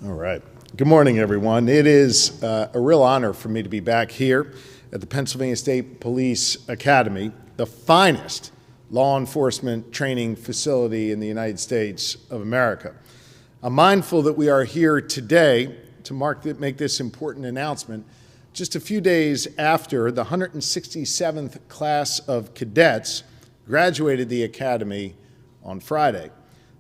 All right. Good morning, everyone. It is a real honor for me to be back here at the Pennsylvania State Police Academy, the finest law enforcement training facility in the United States of America. I'm mindful that we are here today to make this important announcement just a few days after the 167th class of cadets graduated the academy on Friday.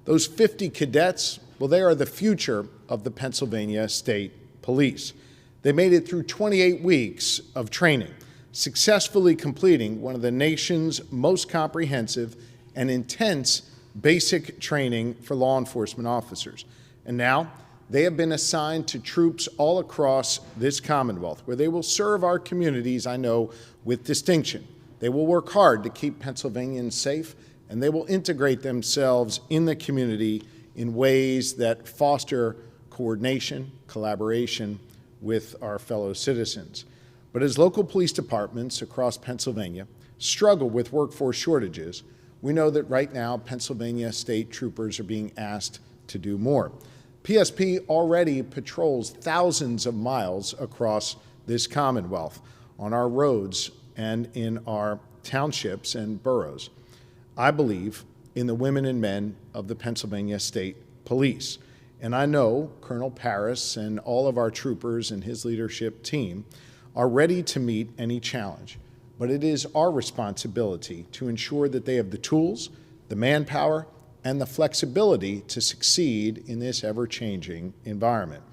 Those 50 cadets, well, they are the future of the Pennsylvania State Police. They made it through 28 weeks of training, successfully completing one of the nation's most comprehensive and intense basic training for law enforcement officers. And now they have been assigned to troops all across this Commonwealth, where they will serve our communities, I know, with distinction. They will work hard to keep Pennsylvanians safe, and they will integrate themselves in the community in ways that foster coordination, collaboration with our fellow citizens. But as local police departments across Pennsylvania struggle with workforce shortages, we know that right now Pennsylvania state troopers are being asked to do more. PSP already patrols thousands of miles across this Commonwealth on our roads and in our townships and boroughs. I believe in the women and men of the Pennsylvania State Police. And I know Colonel Paris and all of our troopers and his leadership team are ready to meet any challenge. But it is our responsibility to ensure that they have the tools, the manpower, and the flexibility to succeed in this ever-changing environment.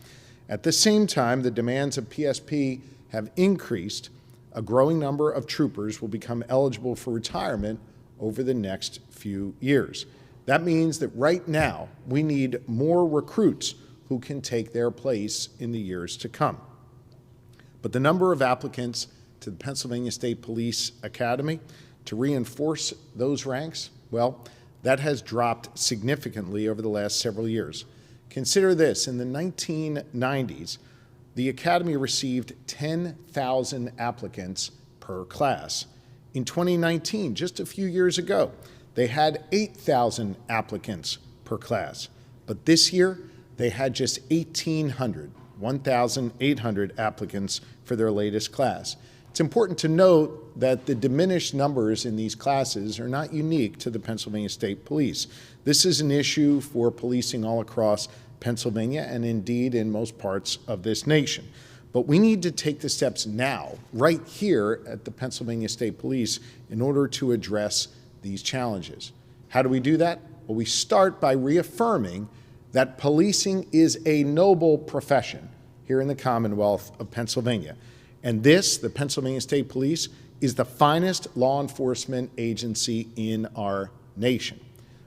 At the same time, the demands of PSP have increased. A growing number of troopers will become eligible for retirement over the next few years. That means that right now we need more recruits who can take their place in the years to come. But the number of applicants to the Pennsylvania State Police Academy to reinforce those ranks, well, that has dropped significantly over the last several years. Consider this, in the 1990s, the Academy received 10,000 applicants per class. In 2019, just a few years ago, they had 8,000 applicants per class. But this year, they had just 1,800 applicants for their latest class. It's important to note that the diminished numbers in these classes are not unique to the Pennsylvania State Police. This is an issue for policing all across Pennsylvania and indeed in most parts of this nation. But we need to take the steps now, right here at the Pennsylvania State Police, in order to address these challenges. How do we do that? Well, we start by reaffirming that policing is a noble profession here in the Commonwealth of Pennsylvania. And this, the Pennsylvania State Police, is the finest law enforcement agency in our nation.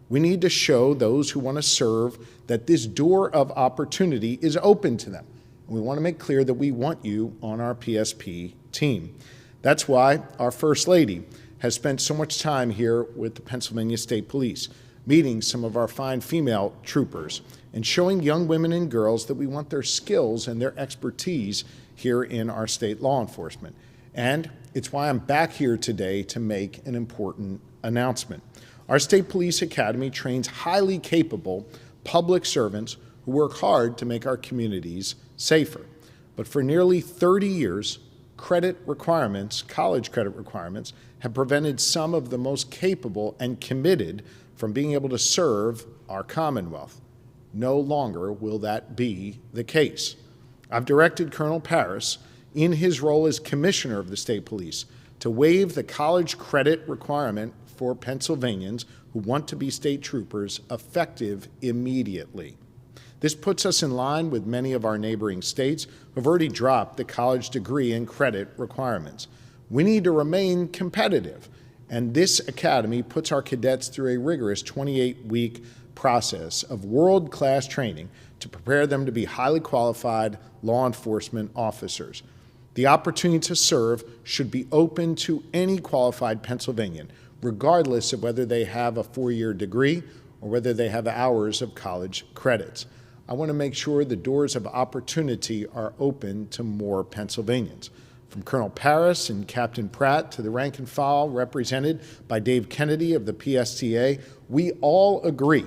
We need to show those who want to serve that this door of opportunity is open to them. We want to make clear that we want you on our PSP team. That's why our First Lady has spent so much time here with the Pennsylvania State Police, meeting some of our fine female troopers and showing young women and girls that we want their skills and their expertise here in our state law enforcement. And it's why I'm back here today to make an important announcement. Our State Police Academy trains highly capable public servants who work hard to make our communities safer. But for nearly 30 years, credit requirements, college credit requirements, have prevented some of the most capable and committed from being able to serve our Commonwealth. No longer will that be the case. I've directed Colonel Paris, in his role as Commissioner of the State Police, to waive the college credit requirement for Pennsylvanians who want to be state troopers effective immediately. This puts us in line with many of our neighboring states who have already dropped the college degree and credit requirements. We need to remain competitive, and this academy puts our cadets through a rigorous 28-week process of world-class training to prepare them to be highly qualified law enforcement officers. The opportunity to serve should be open to any qualified Pennsylvanian, regardless of whether they have a 4-year degree or whether they have hours of college credits. I want to make sure the doors of opportunity are open to more Pennsylvanians. From Colonel Paris and Captain Pratt to the rank and file represented by Dave Kennedy of the PSTA, we all agree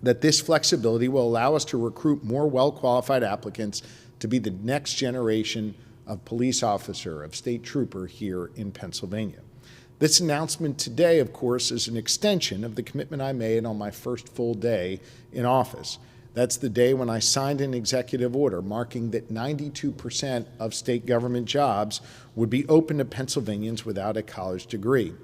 that this flexibility will allow us to recruit more well-qualified applicants to be the next generation of police officer, of state trooper here in Pennsylvania. This announcement today, of course, is an extension of the commitment I made on my first full day in office. That's the day when I signed an executive order marking that 92% of state government jobs would be open to Pennsylvanians without a college degree.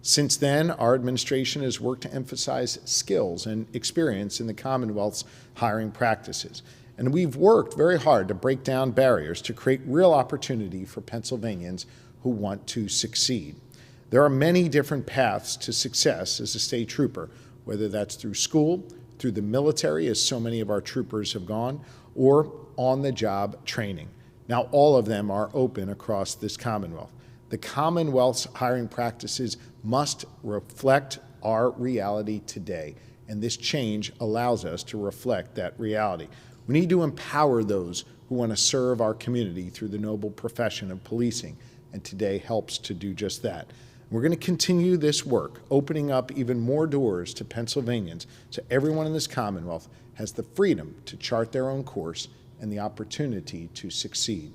Since then, our administration has worked to emphasize skills and experience in the Commonwealth's hiring practices. And we've worked very hard to break down barriers to create real opportunity for Pennsylvanians who want to succeed. There are many different paths to success as a state trooper, whether that's through school, through the military, as so many of our troopers have gone, or on-the-job training. Now, all of them are open across this Commonwealth. The Commonwealth's hiring practices must reflect our reality today, and this change allows us to reflect that reality. We need to empower those who want to serve our community through the noble profession of policing, and today helps to do just that. We're going to continue this work, opening up even more doors to Pennsylvanians so everyone in this Commonwealth has the freedom to chart their own course and the opportunity to succeed.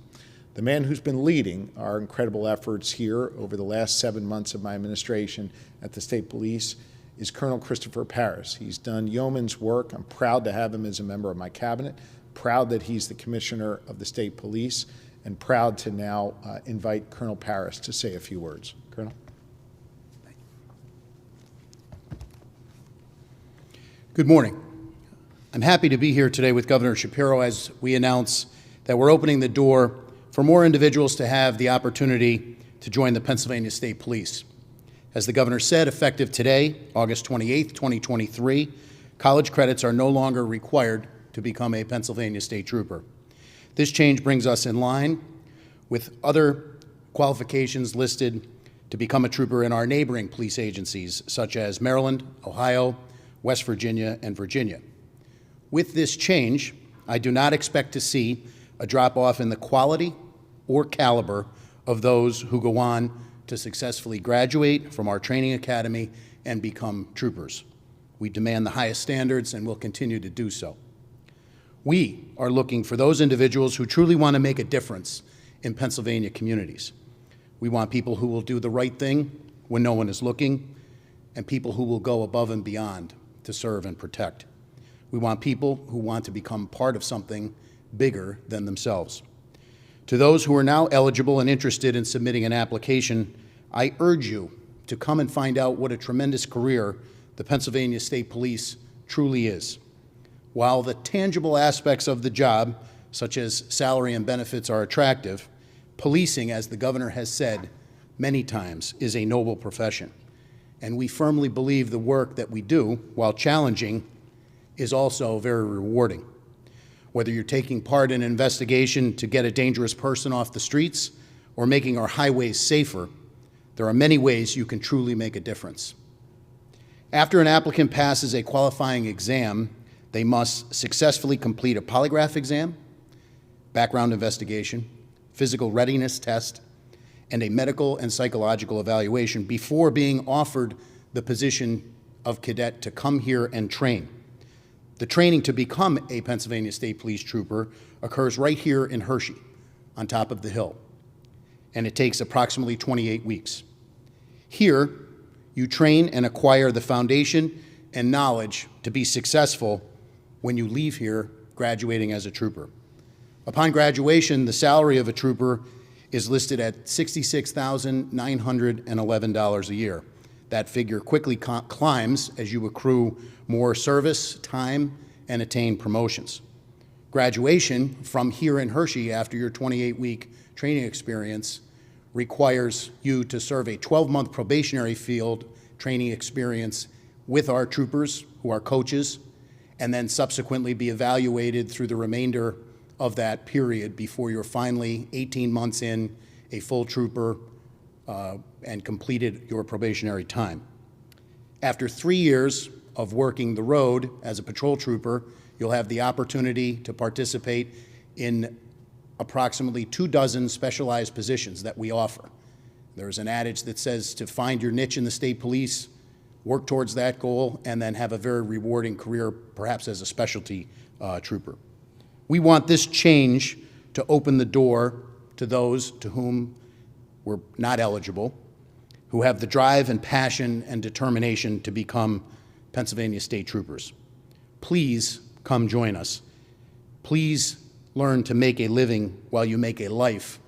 The man who's been leading our incredible efforts here over the last 7 months of my administration at the State Police is Colonel Christopher Paris. He's done yeoman's work. I'm proud to have him as a member of my cabinet, proud that he's the Commissioner of the State Police, and proud to now invite Colonel Paris to say a few words. Colonel. Good morning. I'm happy to be here today with Governor Shapiro as we announce that we're opening the door for more individuals to have the opportunity to join the Pennsylvania State Police. As the governor said, effective today, August 28th, 2023, college credits are no longer required to become a Pennsylvania State Trooper. This change brings us in line with other qualifications listed to become a trooper in our neighboring police agencies, such as Maryland, Ohio, West Virginia, and Virginia. With this change, I do not expect to see a drop-off in the quality or caliber of those who go on to successfully graduate from our training academy and become troopers. We demand the highest standards and will continue to do so. We are looking for those individuals who truly want to make a difference in Pennsylvania communities. We want people who will do the right thing when no one is looking, and people who will go above and beyond to serve and protect. We want people who want to become part of something bigger than themselves. To those who are now eligible and interested in submitting an application, I urge you to come and find out what a tremendous career the Pennsylvania State Police truly is. While the tangible aspects of the job, such as salary and benefits, are attractive, policing, as the governor has said many times, is a noble profession. And we firmly believe the work that we do, while challenging, is also very rewarding. Whether you're taking part in an investigation to get a dangerous person off the streets or making our highways safer, there are many ways you can truly make a difference. After an applicant passes a qualifying exam, they must successfully complete a polygraph exam, background investigation, physical readiness test, and a medical and psychological evaluation before being offered the position of cadet to come here and train. The training to become a Pennsylvania State Police Trooper occurs right here in Hershey, on top of the hill, and it takes approximately 28 weeks. Here, you train and acquire the foundation and knowledge to be successful when you leave here graduating as a trooper. Upon graduation, the salary of a trooper is listed at $66,911 a year. That figure quickly climbs as you accrue more service, time, and attain promotions. Graduation from here in Hershey after your 28-week training experience requires you to serve a 12-month probationary field training experience with our troopers, who are coaches, and then subsequently be evaluated through the remainder of that period before you're finally 18 months in, a full trooper, and completed your probationary time. After 3 years of working the road as a patrol trooper, you'll have the opportunity to participate in approximately 24 specialized positions that we offer. There's an adage that says to find your niche in the state police, work towards that goal, and then have a very rewarding career, perhaps as a specialty trooper. We want this change to open the door to those to whom we're not eligible, who have the drive and passion and determination to become Pennsylvania State Troopers. Please come join us. Please learn to make a living while you make a life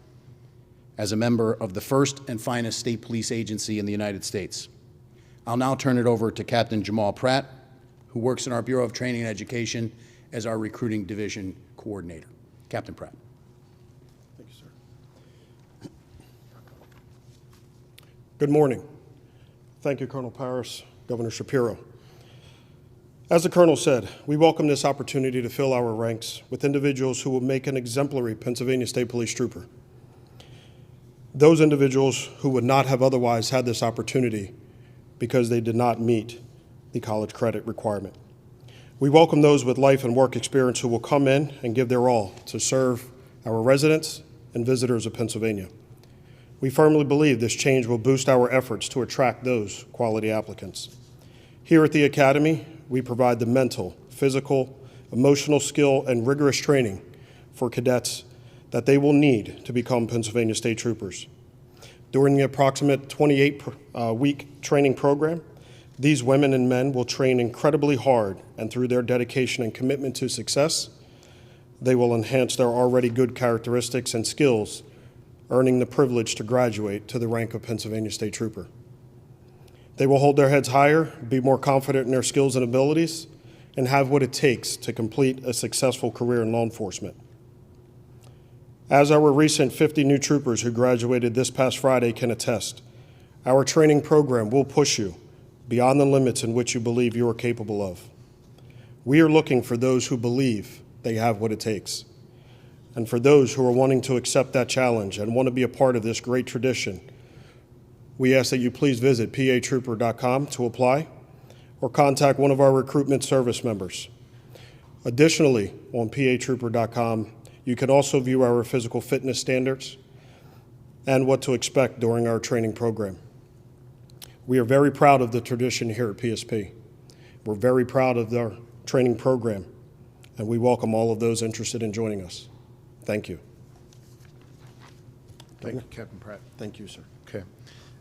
as a member of the first and finest state police agency in the United States. I'll now turn it over to Captain Jamal Pratt, who works in our Bureau of Training and Education as our recruiting division coordinator. Captain Pratt. Thank you, sir. Good morning. Thank you, Colonel Parris, Governor Shapiro. As the Colonel said, we welcome this opportunity to fill our ranks with individuals who will make an exemplary Pennsylvania State Police trooper. Those individuals who would not have otherwise had this opportunity because they did not meet the college credit requirement. We welcome those with life and work experience who will come in and give their all to serve our residents and visitors of Pennsylvania. We firmly believe this change will boost our efforts to attract those quality applicants. Here at the Academy, we provide the mental, physical, emotional skill, and rigorous training for cadets that they will need to become Pennsylvania State Troopers. During the approximate 28-week training program, these women and men will train incredibly hard, and through their dedication and commitment to success, they will enhance their already good characteristics and skills, earning the privilege to graduate to the rank of Pennsylvania State Trooper. They will hold their heads higher, be more confident in their skills and abilities, and have what it takes to complete a successful career in law enforcement. As our recent 50 new troopers who graduated this past Friday can attest, our training program will push you beyond the limits in which you believe you are capable of. We are looking for those who believe they have what it takes. And for those who are wanting to accept that challenge and want to be a part of this great tradition, we ask that you please visit patrooper.com to apply or contact one of our recruitment service members. Additionally, on patrooper.com, you can also view our physical fitness standards and what to expect during our training program. We are very proud of the tradition here at PSP. We're very proud of our training program, and we welcome all of those interested in joining us. Thank you. Thank you, Captain Pratt. Thank you, sir. Okay.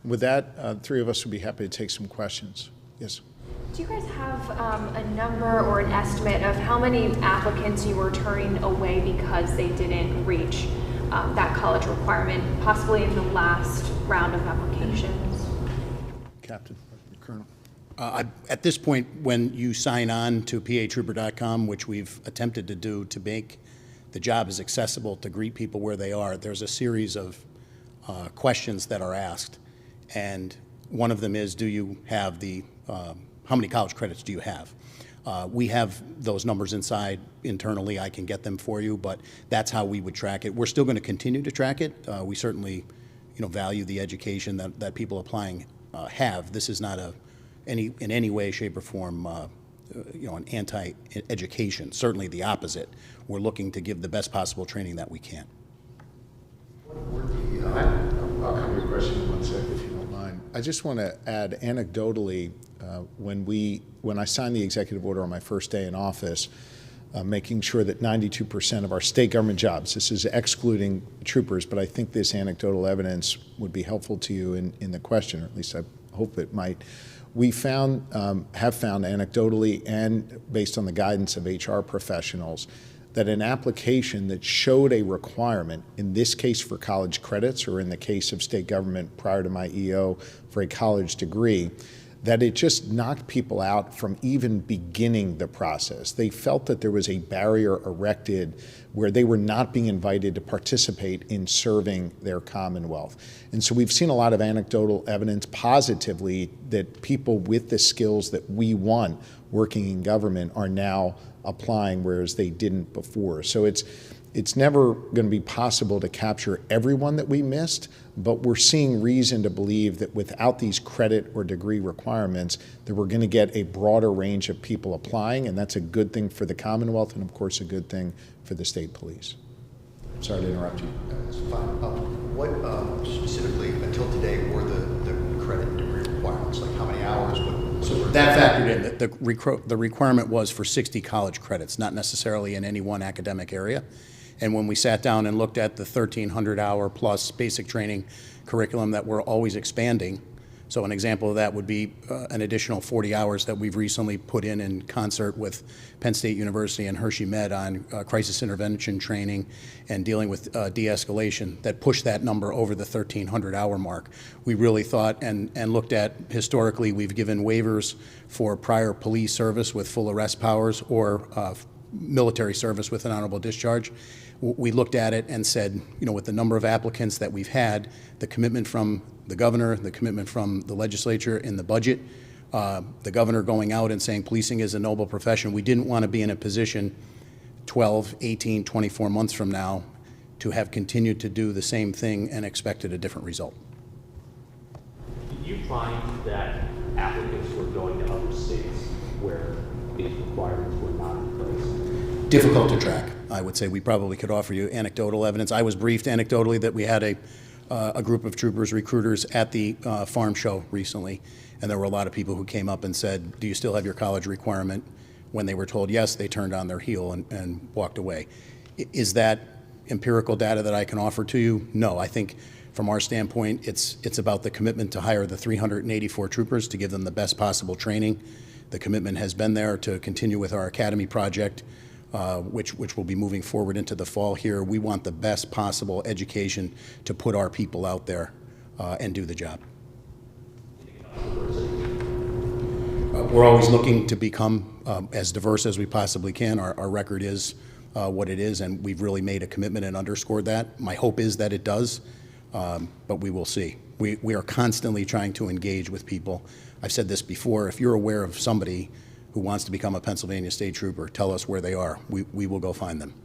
With that, three of us would be happy to take some questions. Yes. Do you guys have a number or an estimate of how many applicants you were turning away because they didn't reach that college requirement, possibly in the last round of applications? Captain, Colonel. At this point, when you sign on to patrooper.com, which we've attempted to do to make the job as accessible to greet people where they are, there's a series of questions that are asked. And one of them is, do you have the, how many college credits do you have? We have those numbers inside internally. I can get them for you, but that's how we would track it. We're still going to continue to track it. We certainly, value the education that people applying have. This is not in any way, shape, or form, an anti-education. Certainly the opposite. We're looking to give the best possible training that we can. I'll come to your question in 1 second, if you don't mind. I just want to add anecdotally, when I signed the executive order on my first day in office, making sure that 92% of our state government jobs, this is excluding troopers, but I think this anecdotal evidence would be helpful to you in the question, or at least I hope it might. We have found anecdotally and based on the guidance of HR professionals that an application that showed a requirement, in this case for college credits, or in the case of state government prior to my EO for a college degree, that it just knocked people out from even beginning the process. They felt that there was a barrier erected where they were not being invited to participate in serving their Commonwealth. And so we've seen a lot of anecdotal evidence positively that people with the skills that we want working in government are now applying, whereas they didn't before. So it's never going to be possible to capture everyone that we missed, but we're seeing reason to believe that without these credit or degree requirements, that we're going to get a broader range of people applying, and that's a good thing for the Commonwealth and, of course, a good thing for the state police. Sorry to interrupt you. That's fine. What specifically, until today, were the credit degree requirements? Like how many hours? What So that factored in, that the requirement was for 60 college credits, not necessarily in any one academic area. And when we sat down and looked at the 1,300-hour plus basic training curriculum that we're always expanding, so an example of that would be an additional 40 hours that we've recently put in concert with Penn State University and Hershey Med on crisis intervention training and dealing with de-escalation that pushed that number over the 1,300-hour mark. We really thought and looked at, historically, we've given waivers for prior police service with full arrest powers or military service with an honorable discharge. We looked at it and said, you know, with the number of applicants that we've had, the commitment from the governor, the commitment from the legislature in the budget, the governor going out and saying policing is a noble profession, we didn't want to be in a position 12, 18, 24 months from now to have continued to do the same thing and expected a different result. Did you find that applicants were going to other states where these requirements were not in place? Difficult to track. I would say we probably could offer you anecdotal evidence. I was briefed anecdotally that we had a group of troopers, recruiters at the farm show recently, and there were a lot of people who came up and said, do you still have your college requirement? When they were told yes, they turned on their heel and walked away. Is that empirical data that I can offer to you? No. I think from our standpoint, it's about the commitment to hire the 384 troopers to give them the best possible training. The commitment has been there to continue with our academy project, which will be moving forward into the fall here. We want the best possible education to put our people out there and do the job. We're always looking to become as diverse as we possibly can. Our record is what it is, and we've really made a commitment and underscored that. My hope is that it does, but we will see. We are constantly trying to engage with people. I've said this before, if you're aware of somebody who wants to become a Pennsylvania State Trooper, tell us where they are. We will go find them.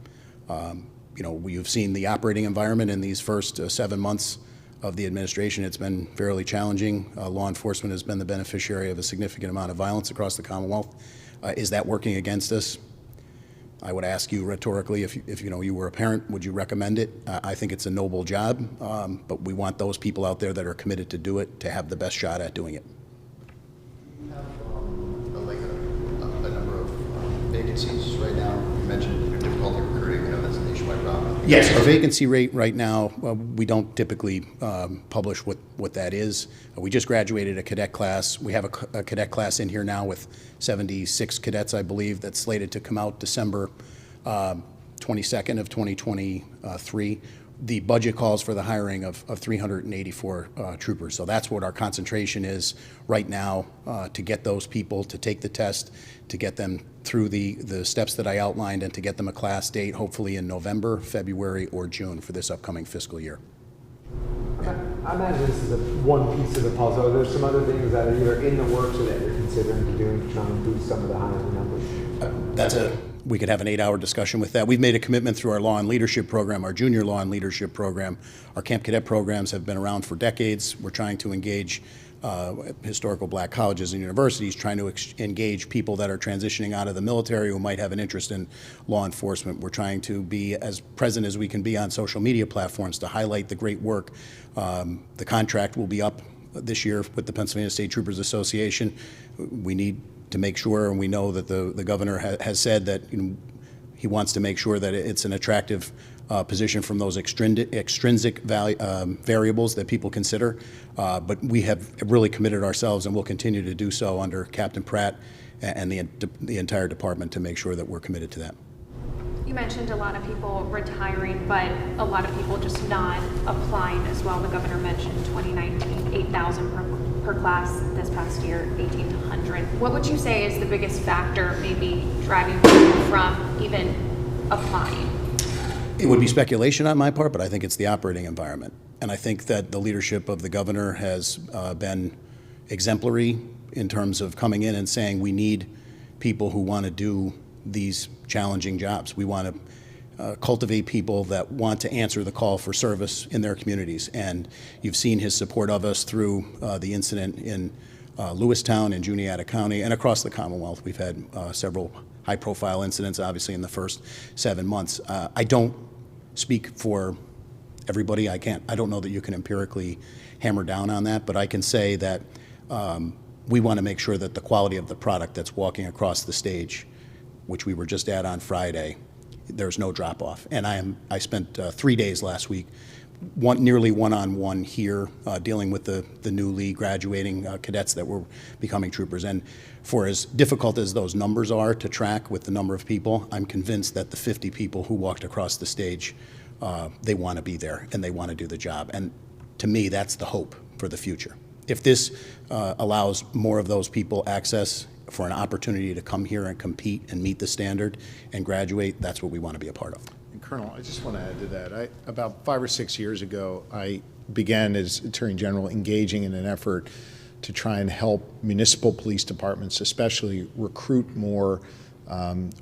You know, you've seen the operating environment in these first 7 months of the administration. It's been fairly challenging. Law enforcement has been the beneficiary of a significant amount of violence across the Commonwealth. Is that working against us? I would ask you rhetorically, if you know you were a parent, would you recommend it? I think it's a noble job, but we want those people out there that are committed to do it to have the best shot at doing it. You have a number of vacancies right now. You mentioned difficulty recruiting. I know that's a nationwide problem. Yes, our vacancy rate right now, we don't typically publish what that is. We just graduated a cadet class. We have a cadet class in here now with 76 cadets, I believe, that's slated to come out December 22nd of 2023. The budget calls for the hiring of 384 troopers. So that's what our concentration is right now, to get those people to take the test, to get them through the steps that I outlined, and to get them a class date, hopefully in November, February, or June for this upcoming fiscal year. Okay. I imagine this is one piece of the puzzle. Are there some other things that are either in the works or that you're considering doing to try and boost some of the hiring numbers? We could have an 8-hour discussion with that. We've made a commitment through our Law and Leadership program, our Junior Law and Leadership program. Our Camp Cadet programs have been around for decades. We're trying to engage historical black colleges and universities, trying to engage people that are transitioning out of the military who might have an interest in law enforcement. We're trying to be as present as we can be on social media platforms to highlight the great work. The contract will be up this year with the Pennsylvania State Troopers Association. We need to make sure, and we know that the governor has said that he wants to make sure that it's an attractive position from those extrinsic variables that people consider. But we have really committed ourselves, and will continue to do so under Captain Pratt and the entire department, to make sure that we're committed to that. You mentioned a lot of people retiring, but a lot of people just not applying as well. The governor mentioned 2019, 8,000 per class. This past year, 1,800. What would you say is the biggest factor maybe driving people from even applying? It would be speculation on my part, but I think it's the operating environment. And I think that the leadership of the governor has been exemplary in terms of coming in and saying we need people who want to do these challenging jobs. We want to cultivate people that want to answer the call for service in their communities. And you've seen his support of us through the incident in Lewistown and Juniata County and across the Commonwealth. We've had several high-profile incidents, obviously, in the first 7 months. I don't speak for everybody. I don't know that you can empirically hammer down on that, but I can say that we want to make sure that the quality of the product that's walking across the stage, which we were just at on Friday, there's no drop off. And I spent 3 days last week, nearly one-on-one here, dealing with the newly graduating cadets that were becoming troopers. And for as difficult as those numbers are to track with the number of people, I'm convinced that the 50 people who walked across the stage, they want to be there and they want to do the job. And to me, that's the hope for the future. If this allows more of those people access for an opportunity to come here and compete and meet the standard and graduate, that's what we want to be a part of. And Colonel, I just want to add to that. About 5 or 6 years ago, I began as Attorney General engaging in an effort to try and help municipal police departments, especially recruit more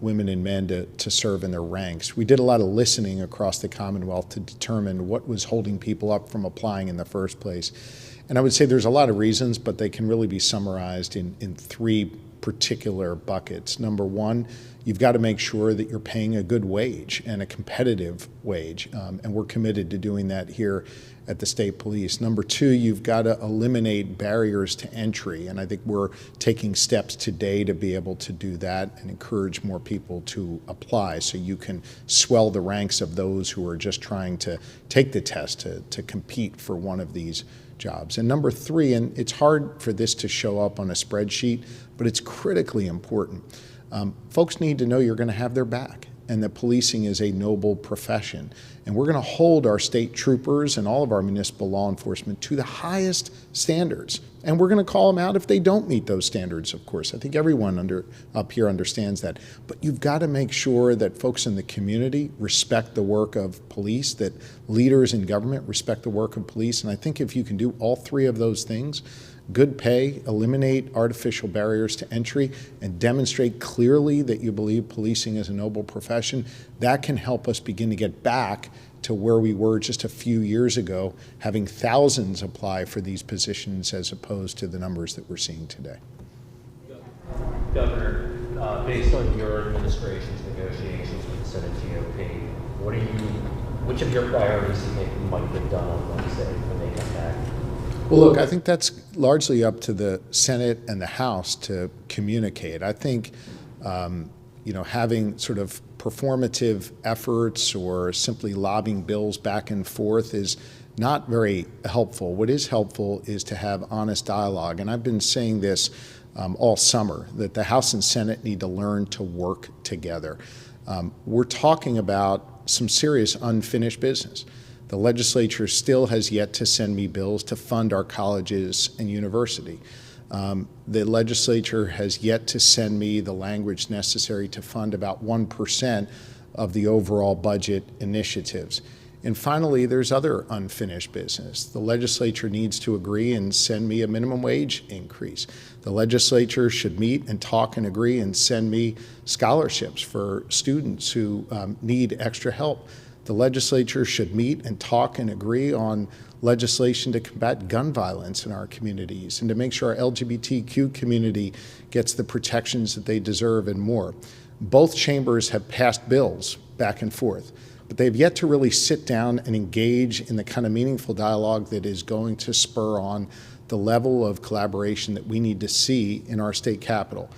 women and men to serve in their ranks. We did a lot of listening across the Commonwealth to determine what was holding people up from applying in the first place. And I would say there's a lot of reasons, but they can really be summarized in 3 particular buckets. Number one, you've got to make sure that you're paying a good wage and a competitive wage, and we're committed to doing that here at the state police. Number two, you've got to eliminate barriers to entry, and I think we're taking steps today to be able to do that and encourage more people to apply so you can swell the ranks of those who are just trying to take the test to compete for one of these jobs. And number three, and it's hard for this to show up on a spreadsheet, but it's critically important. Folks need to know you're going to have their back and that policing is a noble profession. And we're going to hold our state troopers and all of our municipal law enforcement to the highest standards. And we're going to call them out if they don't meet those standards, of course. I think everyone up here understands that. But you've got to make sure that folks in the community respect the work of police, that leaders in government respect the work of police. And I think if you can do all 3 of those things, good pay, eliminate artificial barriers to entry, and demonstrate clearly that you believe policing is a noble profession, that can help us begin to get back to where we were just a few years ago, having thousands apply for these positions as opposed to the numbers that we're seeing today. Governor, based on your administration's negotiations with the Senate GOP, which of your priorities do you think might get done on Wednesday when they come back? Well, look, I think that's largely up to the Senate and the House to communicate. I think, having sort of performative efforts or simply lobbying bills back and forth is not very helpful. What is helpful is to have honest dialogue. And I've been saying this all summer, that the House and Senate need to learn to work together. We're talking about some serious unfinished business. The legislature still has yet to send me bills to fund our colleges and university. The legislature has yet to send me the language necessary to fund about 1% of the overall budget initiatives. And finally, there's other unfinished business. The legislature needs to agree and send me a minimum wage increase. The legislature should meet and talk and agree and send me scholarships for students who need extra help. The legislature should meet and talk and agree on legislation to combat gun violence in our communities and to make sure our LGBTQ community gets the protections that they deserve and more. Both chambers have passed bills back and forth, but they've yet to really sit down and engage in the kind of meaningful dialogue that is going to spur on the level of collaboration that we need to see in our state capitol.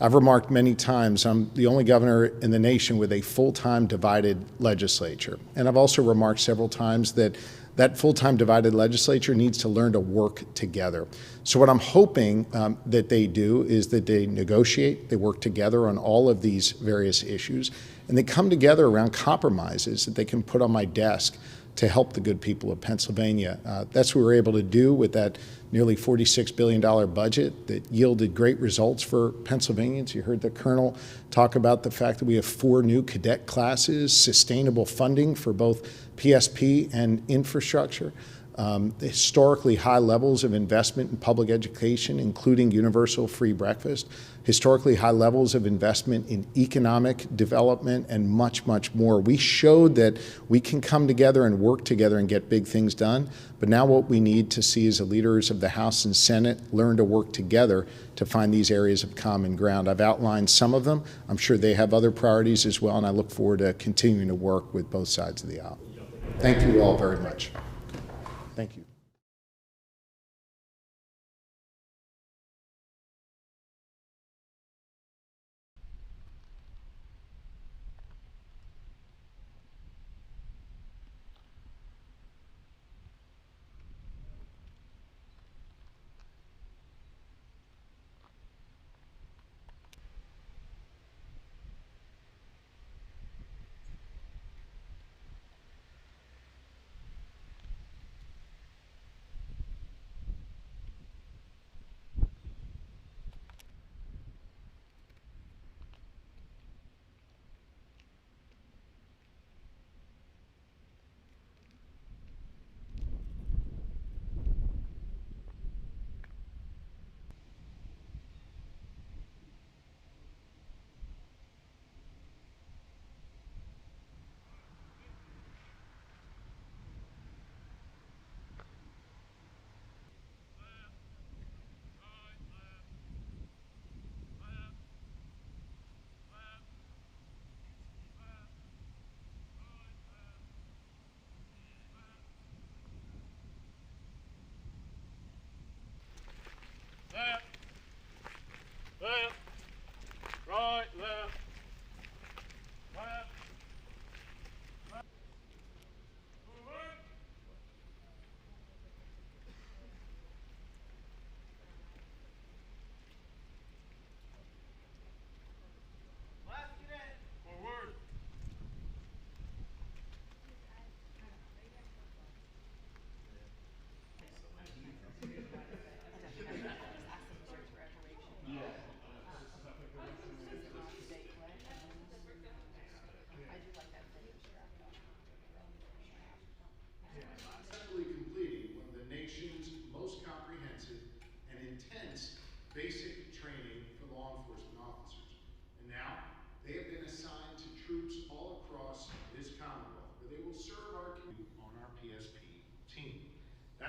I've remarked many times I'm the only governor in the nation with a full-time divided legislature. And I've also remarked several times that that full-time divided legislature needs to learn to work together. So what I'm hoping that they do is that they negotiate, they work together on all of these various issues, and they come together around compromises that they can put on my desk to help the good people of Pennsylvania. That's what we were able to do with that nearly $46 billion budget that yielded great results for Pennsylvanians. You heard the Colonel talk about the fact that we have 4 new cadet classes, sustainable funding for both PSP and infrastructure, historically high levels of investment in public education, including universal free breakfast, historically high levels of investment in economic development, and much, much more. We showed that we can come together and work together and get big things done, but now what we need to see is the leaders of the House and Senate learn to work together to find these areas of common ground. I've outlined some of them. I'm sure they have other priorities as well, and I look forward to continuing to work with both sides of the aisle. Thank you all very much. Thank you.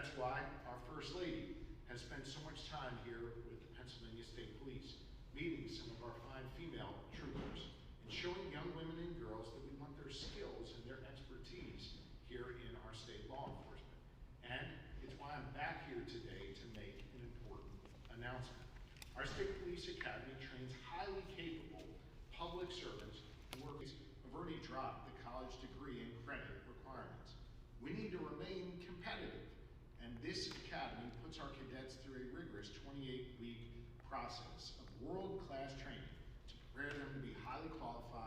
That's why our First Lady has spent so much time here with the Pennsylvania State Police, meeting some of our fine female troopers and showing young women and girls that we want their skills and their expertise here in our state law enforcement. And it's why I'm back here today to make an important announcement. Our State Police Academy trains highly capable public servants who have already dropped the college degree and credit requirements. We need to remain competitive, and this academy puts our cadets through a rigorous 28-week process of world-class training to prepare them to be highly qualified